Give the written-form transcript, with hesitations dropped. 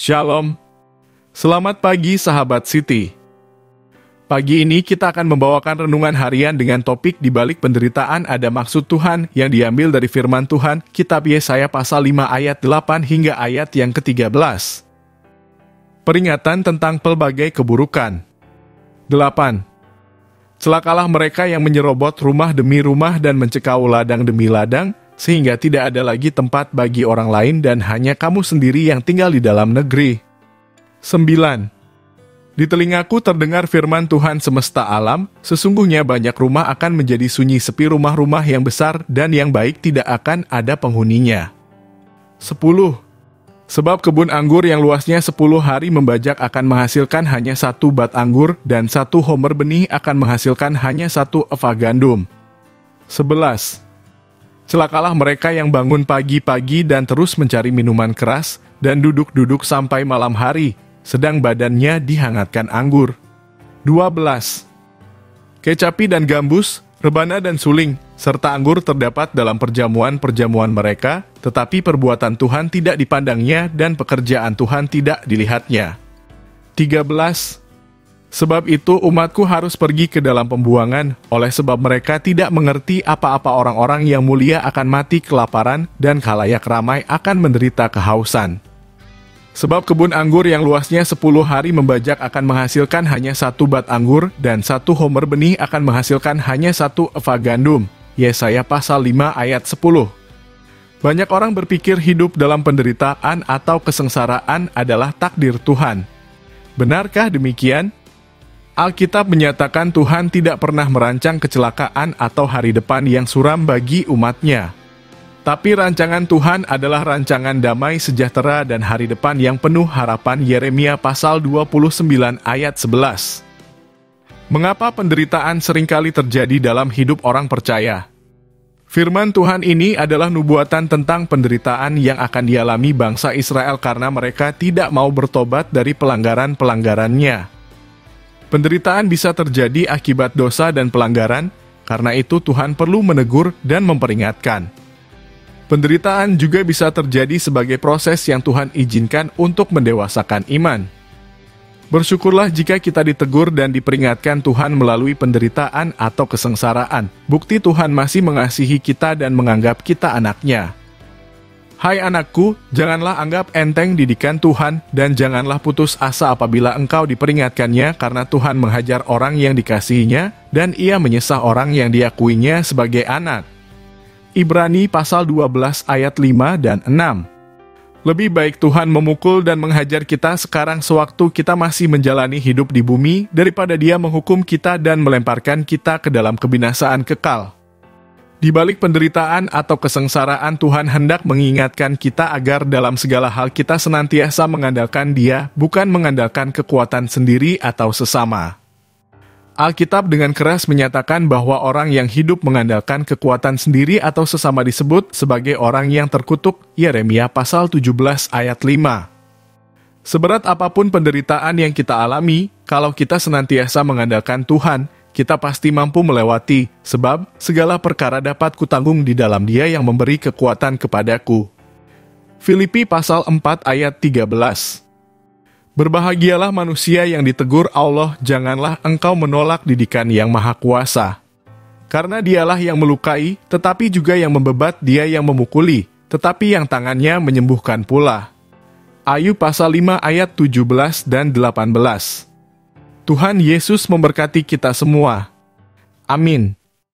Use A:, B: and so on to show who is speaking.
A: Shalom. Selamat pagi sahabat Siti. Pagi ini kita akan membawakan renungan harian dengan topik di balik penderitaan ada maksud Tuhan yang diambil dari firman Tuhan, Kitab Yesaya pasal 5 ayat 8 hingga ayat yang ke-13. Peringatan tentang pelbagai keburukan. 8. Celakalah mereka yang menyerobot rumah demi rumah dan mencekau ladang demi ladang, sehingga tidak ada lagi tempat bagi orang lain dan hanya kamu sendiri yang tinggal di dalam negeri. 9. Di telingaku terdengar firman Tuhan semesta alam, sesungguhnya banyak rumah akan menjadi sunyi sepi rumah-rumah yang besar dan yang baik tidak akan ada penghuninya. 10. Sebab kebun anggur yang luasnya 10 hari membajak akan menghasilkan hanya 1 bat anggur dan 1 homer benih akan menghasilkan hanya 1 eva gandum. 11. Celakalah mereka yang bangun pagi-pagi dan terus mencari minuman keras, dan duduk-duduk sampai malam hari, sedang badannya dihangatkan anggur. 12. Kecapi dan gambus, rebana dan suling, serta anggur terdapat dalam perjamuan-perjamuan mereka, tetapi perbuatan Tuhan tidak dipandangnya dan pekerjaan Tuhan tidak dilihatnya. 13. Sebab itu umatku harus pergi ke dalam pembuangan, oleh sebab mereka tidak mengerti apa-apa orang-orang yang mulia akan mati kelaparan, dan khalayak ramai akan menderita kehausan. Sebab kebun anggur yang luasnya 10 hari membajak akan menghasilkan hanya 1 bat anggur, dan 1 homer benih akan menghasilkan hanya 1 eva gandum. Yesaya pasal 5 ayat 10. Banyak orang berpikir hidup dalam penderitaan atau kesengsaraan adalah takdir Tuhan. Benarkah demikian? Alkitab menyatakan Tuhan tidak pernah merancang kecelakaan atau hari depan yang suram bagi umatnya. Tapi rancangan Tuhan adalah rancangan damai sejahtera dan hari depan yang penuh harapan. Yeremia pasal 29 ayat 11. Mengapa penderitaan seringkali terjadi dalam hidup orang percaya? Firman Tuhan ini adalah nubuatan tentang penderitaan yang akan dialami bangsa Israel karena mereka tidak mau bertobat dari pelanggaran-pelanggarannya. Penderitaan bisa terjadi akibat dosa dan pelanggaran, karena itu Tuhan perlu menegur dan memperingatkan. Penderitaan juga bisa terjadi sebagai proses yang Tuhan izinkan untuk mendewasakan iman. Bersyukurlah jika kita ditegur dan diperingatkan Tuhan melalui penderitaan atau kesengsaraan. Bukti Tuhan masih mengasihi kita dan menganggap kita anaknya. Hai anakku, janganlah anggap enteng didikan Tuhan, dan janganlah putus asa apabila engkau diperingatkannya, karena Tuhan menghajar orang yang dikasihinya, dan ia menyesah orang yang diakuinya sebagai anak. Ibrani pasal 12 ayat 5 dan 6. Lebih baik Tuhan memukul dan menghajar kita sekarang sewaktu kita masih menjalani hidup di bumi, daripada Dia menghukum kita dan melemparkan kita ke dalam kebinasaan kekal. Di balik penderitaan atau kesengsaraan, Tuhan hendak mengingatkan kita agar dalam segala hal kita senantiasa mengandalkan Dia, bukan mengandalkan kekuatan sendiri atau sesama. Alkitab dengan keras menyatakan bahwa orang yang hidup mengandalkan kekuatan sendiri atau sesama disebut sebagai orang yang terkutuk. Yeremia pasal 17 ayat 5. Seberat apapun penderitaan yang kita alami, kalau kita senantiasa mengandalkan Tuhan, kita pasti mampu melewati, sebab segala perkara dapat kutanggung di dalam Dia yang memberi kekuatan kepadaku. Filipi pasal 4 ayat 13. Berbahagialah manusia yang ditegur Allah, janganlah engkau menolak didikan yang maha kuasa. Karena Dialah yang melukai, tetapi juga yang membebat, Dia yang memukuli, tetapi yang tangannya menyembuhkan pula. Ayub pasal 5 ayat 17 dan 18. Tuhan Yesus memberkati kita semua. Amin.